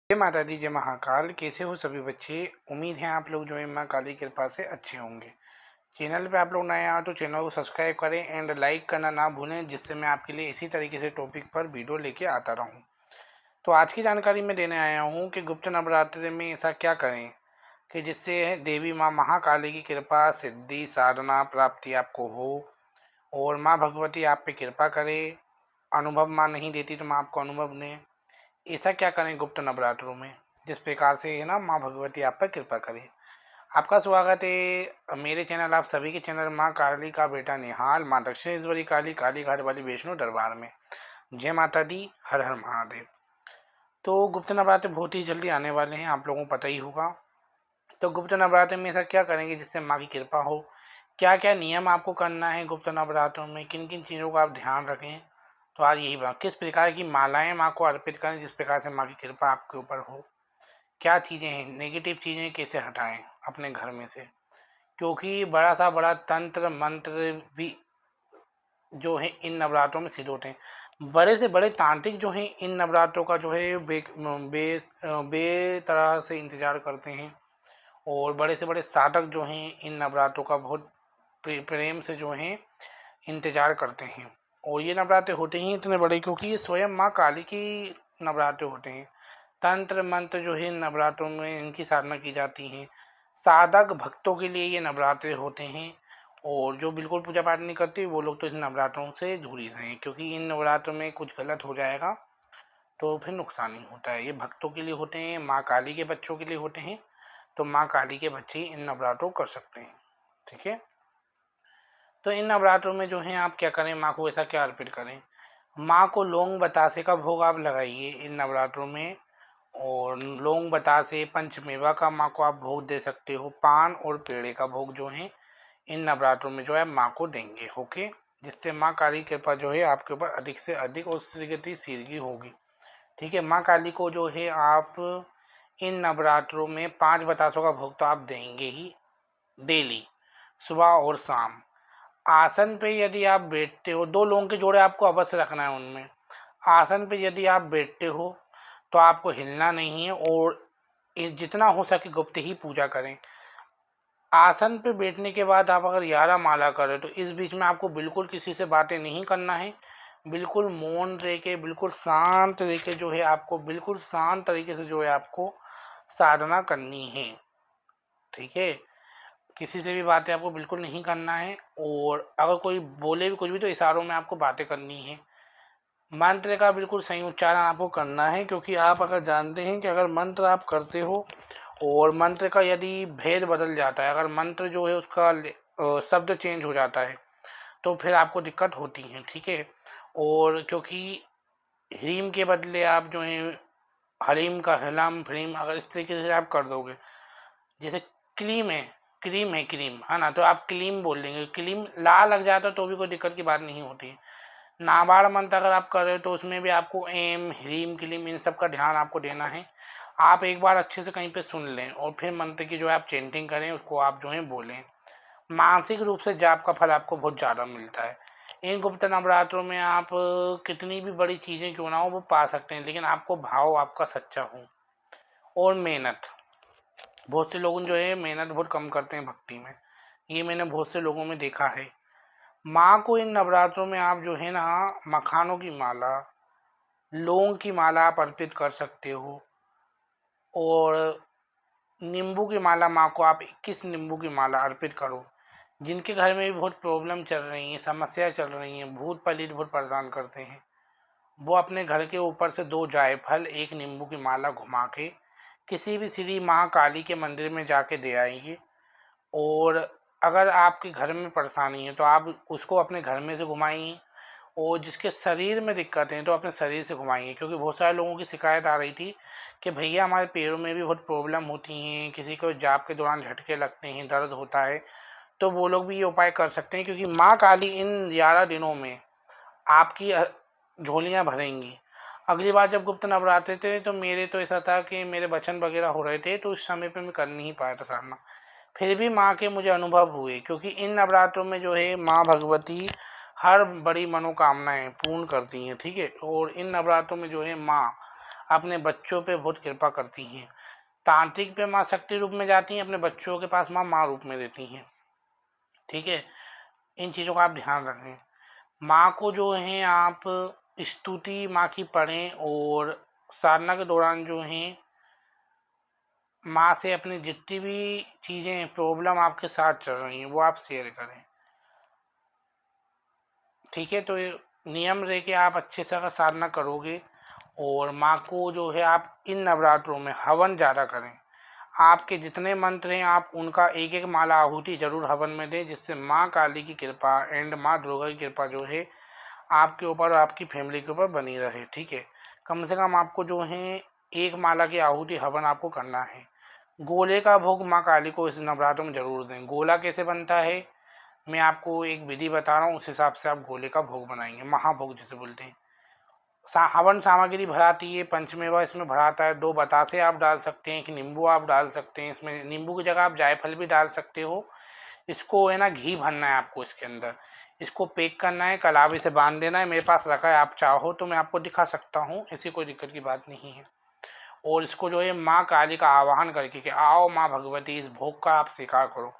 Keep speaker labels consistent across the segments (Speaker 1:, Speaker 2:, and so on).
Speaker 1: जय माता दी, जय महाकाल। कैसे हो सभी बच्चे? उम्मीद है आप लोग जो है माँ काली की कृपा से अच्छे होंगे। चैनल पे आप लोग नए आए तो चैनल को सब्सक्राइब करें एंड लाइक करना ना भूलें, जिससे मैं आपके लिए इसी तरीके से टॉपिक पर वीडियो लेके आता रहूं। तो आज की जानकारी मैं देने आया हूं कि गुप्त नवरात्रि में ऐसा क्या करें कि जिससे देवी माँ महाकाली की कृपा, सिद्धि, साधना, प्राप्ति आपको हो और माँ भगवती आप पे कृपा करे। अनुभव माँ नहीं देती तो माँ आपको अनुभव दें। ऐसा क्या करें गुप्त नवरात्रों में जिस प्रकार से है ना माँ भगवती आप पर कृपा करे। आपका स्वागत है मेरे चैनल, आप सभी के चैनल माँ काली का बेटा निहाल, माँ दक्षिणेश्वरी काली, काली घाट वाली वैष्णो दरबार में। जय माता दी, हर हर महादेव। तो गुप्त नवरात्र बहुत ही जल्दी आने वाले हैं, आप लोगों को पता ही होगा। तो गुप्त नवरात्र में ऐसा क्या करेंगे जिससे माँ की कृपा हो, क्या क्या नियम आपको करना है गुप्त नवरात्रों में, किन किन चीज़ों का आप ध्यान रखें। तो आज यही बात, किस प्रकार की मालाएं माँ को अर्पित करें जिस प्रकार से माँ की कृपा आपके ऊपर हो, क्या चीज़ें हैं, नेगेटिव चीज़ें कैसे हटाएं अपने घर में से। क्योंकि बड़ा सा बड़ा तंत्र मंत्र भी जो है इन नवरात्रों में सिद्ध होते हैं। बड़े से बड़े तांत्रिक जो हैं इन नवरात्रों का जो है बे तरह से इंतज़ार करते हैं। और बड़े से बड़े साधक जो हैं इन नवरात्रों का बहुत प्रेम से जो हैं इंतज़ार करते हैं। और ये नवरात्रे होते ही इतने बड़े क्योंकि ये स्वयं माँ काली की नवरात्रे होते हैं। तंत्र मंत्र जो है नवरात्रों में इनकी साधना की जाती है। साधक भक्तों के लिए ये नवरात्रे होते हैं। और जो बिल्कुल पूजा पाठ नहीं करते वो लोग तो इन नवरात्रों से दूर ही रहें, क्योंकि इन नवरात्रों में कुछ गलत हो जाएगा तो फिर नुकसान ही होता है। ये भक्तों के लिए होते हैं, माँ काली के बच्चों के लिए होते हैं। तो माँ काली के बच्चे इन नवरात्रों कर सकते हैं, ठीक है। तो इन नवरात्रों में जो है आप क्या करें, माँ को ऐसा क्या अर्पित करें। माँ को लौंग बतासे का भोग आप लगाइए इन नवरात्रों में। और लौंग बतासे पंचमेवा का माँ को आप भोग दे सकते हो। पान और पेड़े का भोग जो है इन नवरात्रों में जो है माँ को देंगे, ओके। जिससे माँ काली की कृपा जो है आपके ऊपर अधिक से अधिक और सीधी सीधी होगी, ठीक है। माँ काली को जो है आप इन नवरात्रों में 5 बतासों का भोग तो आप देंगे ही डेली, सुबह और शाम। आसन पे यदि आप बैठते हो, 2 लोगों के जोड़े आपको अवश्य रखना है उनमें। आसन पे यदि आप बैठते हो तो आपको हिलना नहीं है और जितना हो सके गुप्त ही पूजा करें। आसन पे बैठने के बाद आप अगर 11 माला करें तो इस बीच में आपको बिल्कुल किसी से बातें नहीं करना है। बिल्कुल मौन रह के, बिल्कुल शांत रह के जो है आपको बिल्कुल शांत तरीके से जो है आपको साधना करनी है, ठीक है। किसी से भी बातें आपको बिल्कुल नहीं करना है। और अगर कोई बोले भी कुछ भी तो इशारों में आपको बातें करनी है। मंत्र का बिल्कुल सही उच्चारण आपको करना है, क्योंकि आप अगर जानते हैं कि अगर मंत्र आप करते हो और मंत्र का यदि भेद बदल जाता है, अगर मंत्र जो है उसका शब्द चेंज हो जाता है तो फिर आपको दिक्कत होती है, ठीक है। और क्योंकि ह्रीम के बदले आप जो है हलीम का हलाम फ्रीम अगर इस तरीके से आप कर दोगे, जैसे क्लीम है, क्रीम है, क्रीम है ना, तो आप क्लीम बोल देंगे, क्लीम ला लग जाता तो भी कोई दिक्कत की बात नहीं होती है। नाबाड़ मंत्र अगर आप कर रहे हो तो उसमें भी आपको एम ह्रीम क्लीम इन सब का ध्यान आपको देना है। आप एक बार अच्छे से कहीं पे सुन लें और फिर मंत्र की जो है आप चेंटिंग करें, उसको आप जो है बोलें। मानसिक रूप से जाप का फल आपको बहुत ज़्यादा मिलता है। इन गुप्त नवरात्रों में आप कितनी भी बड़ी चीज़ें क्यों ना हो वो पा सकते हैं, लेकिन आपको भाव आपका सच्चा हो और मेहनत। बहुत से लोग जो है मेहनत बहुत कम करते हैं भक्ति में, ये मैंने बहुत से लोगों में देखा है। माँ को इन नवरात्रों में आप जो है ना मखानों की माला, लौंग की माला आप अर्पित कर सकते हो। और नींबू की माला, माँ को आप 21 नींबू की माला अर्पित करो। जिनके घर में भी बहुत प्रॉब्लम चल रही हैं, समस्या चल रही हैं, भूत पलीत बहुत परेशान करते हैं, वो अपने घर के ऊपर से 2 जायफल, 1 नींबू की माला घुमा के किसी भी श्री महाकाली के मंदिर में जाके दे आइए। और अगर आपके घर में परेशानी है तो आप उसको अपने घर में से घुमाइए। और जिसके शरीर में दिक्कत है तो अपने शरीर से घुमाइए, क्योंकि बहुत सारे लोगों की शिकायत आ रही थी कि भैया हमारे पैरों में भी बहुत प्रॉब्लम होती हैं, किसी को जाप के दौरान झटके लगते हैं, दर्द होता है। तो वो लोग भी ये उपाय कर सकते हैं, क्योंकि माँ काली इन 11 दिनों में आपकी झोलियाँ भरेंगी। अगली बार जब गुप्त नवरात्रे थे तो मेरे तो ऐसा था कि मेरे बचन वगैरह हो रहे थे, तो उस समय पे मैं कर नहीं पाया था साधना। फिर भी माँ के मुझे अनुभव हुए, क्योंकि इन नवरात्रों में जो है माँ भगवती हर बड़ी मनोकामनाएं पूर्ण करती हैं, ठीक है। और इन नवरात्रों में जो है माँ अपने बच्चों पे बहुत कृपा करती हैं। तांत्रिक पे माँ शक्ति रूप में जाती हैं, अपने बच्चों के पास माँ रूप में देती हैं। ठीक है, इन चीज़ों का आप ध्यान रखें। माँ को जो है आप स्तुति माँ की पढ़ें, और साधना के दौरान जो है माँ से अपनी जितनी भी चीज़ें प्रॉब्लम आपके साथ चल रही हैं वो आप शेयर करें। ठीक है, तो नियम रह के आप अच्छे से अगर साधना करोगे, और माँ को जो है आप इन नवरात्रों में हवन ज़्यादा करें। आपके जितने मंत्र हैं आप उनका एक एक माला आहुति जरूर हवन में दें, जिससे माँ काली की कृपा एंड माँ दुर्गा की कृपा जो है आपके ऊपर और आपकी फैमिली के ऊपर बनी रहे। ठीक है, कम से कम आपको जो है एक माला की आहुति हवन आपको करना है। गोले का भोग माँ काली को इस नवरात्रों में जरूर दें। गोला कैसे बनता है मैं आपको एक विधि बता रहा हूँ, उस हिसाब से आप गोले का भोग बनाएंगे, महाभोग जिसे बोलते हैं। हवन सामग्री भराती है, पंचमेवा इसमें भराता है। 2 बतासे आप डाल सकते हैं, एक नींबू आप डाल सकते हैं, इसमें नींबू की जगह आप जायफल भी डाल सकते हो। इसको है ना घी भरना है आपको इसके अंदर, इसको पैक करना है, कलावे से बांध देना है। मेरे पास रखा है, आप चाहो तो मैं आपको दिखा सकता हूँ, ऐसी कोई दिक्कत की बात नहीं है। और इसको जो है माँ काली का आवाहन करके कि आओ माँ भगवती, इस भोग का आप स्वीकार करो।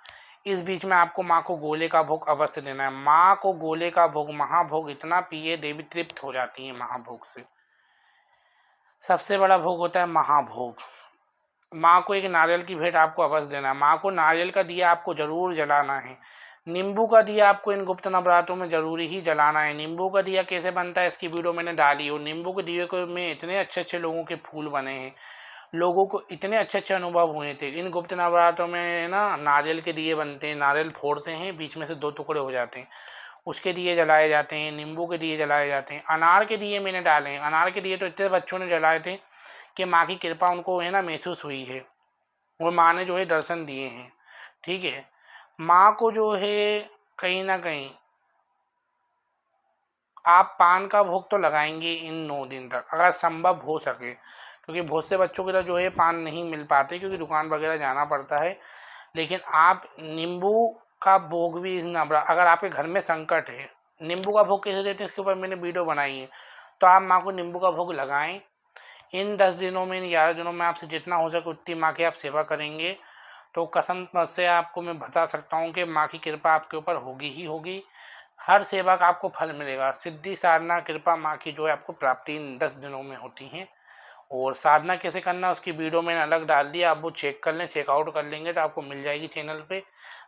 Speaker 1: इस बीच में आपको माँ को गोले का भोग अवश्य देना है। माँ को गोले का भोग, महाभोग इतना पिए देवी तृप्त हो जाती है महाभोग से। सबसे बड़ा भोग होता है महाभोग। माँ को एक नारियल की भेंट आपको अवश्य देना है। माँ को नारियल का दिया आपको जरूर जलाना है। नींबू का दिया आपको इन गुप्त नवरात्रों में जरूरी ही जलाना है। नींबू का दिया कैसे बनता है इसकी वीडियो मैंने डाली हो। नींबू के दिए को में इतने अच्छे अच्छे लोगों के फूल बने हैं, लोगों को इतने अच्छे अच्छे अनुभव हुए थे। इन गुप्त नवरात्रों में ना नारियल के दिए बनते हैं, नारियल फोड़ते हैं, बीच में से 2 टुकड़े हो जाते हैं, उसके दिए जलाए जाते हैं। नींबू के दिए जलाए जाते हैं। अनार के दिए मैंने डाले हैं। अनार के दिए तो इतने बच्चों ने जलाए थे कि माँ की कृपा उनको है ना महसूस हुई है, और माँ ने जो है दर्शन दिए हैं। ठीक है, माँ को जो है कहीं ना कहीं आप पान का भोग तो लगाएंगे इन 9 दिन तक अगर संभव हो सके, क्योंकि बहुत से बच्चों के लिए जो है पान नहीं मिल पाते क्योंकि दुकान वगैरह जाना पड़ता है। लेकिन आप नींबू का भोग भी इस नवरा, अगर आपके घर में संकट है, नींबू का भोग कैसे देते हैं इसके ऊपर मैंने वीडियो बनाई है, तो आप माँ को नींबू का भोग लगाएं। इन 10 दिनों में, इन 11 दिनों में आपसे जितना हो सके उतनी माँ की आप सेवा करेंगे तो कसम से आपको मैं बता सकता हूँ कि माँ की कृपा आपके ऊपर होगी ही होगी। हर सेवा का आपको फल मिलेगा। सिद्धि साधना कृपा माँ की जो है आपको प्राप्ति इन 10 दिनों में होती हैं। और साधना कैसे करना उसकी वीडियो मैंने अलग डाल दी, आप वो चेक कर लें, चेकआउट कर लेंगे तो आपको मिल जाएगी चैनल पे।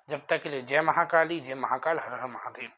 Speaker 1: जब तक के लिए जय महाकाली, जय महाकाल, हर हर महादेव।